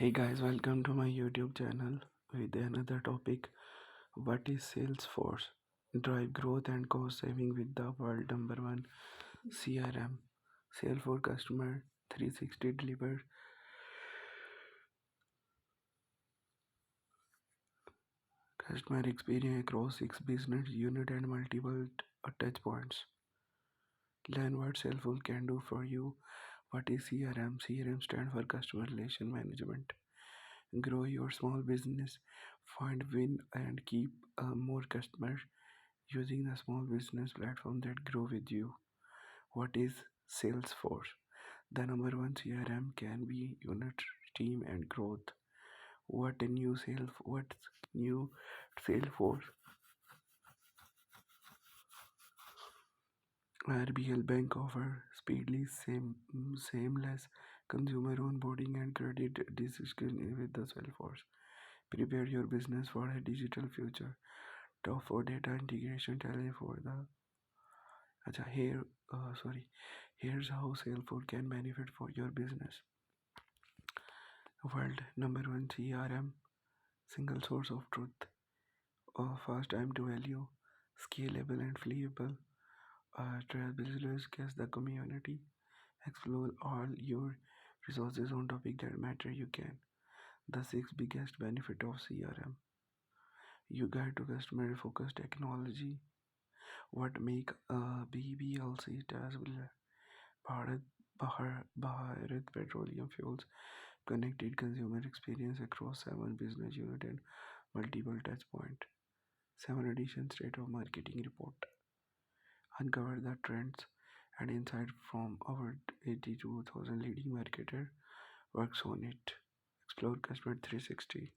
Hey guys, welcome to my YouTube channel with another topic. What is Salesforce? Drive growth and cost saving with the world number one CRM. Salesforce Customer 360 delivers customer experience across six business units and multiple touch points. Learn what Salesforce can do for you. What is CRM? CRM stands for Customer Relation Management. Grow your small business, find, win, and keep more customers using a small business platform that grow with you. What is Salesforce? The number one CRM can be unit, team, and growth. What's new Salesforce? RBL Bank offer speedily seamless consumer onboarding and credit decision with the Salesforce. Prepare your business for a digital future. Top for data integration challenge for the अच्छा here sorry here's how Salesforce can benefit for your business. World number one CRM, single source of truth, fast time to value, scalable and flexible. Trailblazers guess the community. Explore all your resources on topic that matter. You can. The six biggest benefit of CRM. You guide to customer focused technology. What make BBLC will Bharat Bharat Petroleum Fuels connected consumer experience across seven business units and multiple touch points. 7 edition state of marketing report. Uncover the trends and insight from our 82,000 leading marketer works on it. Explore customer 360.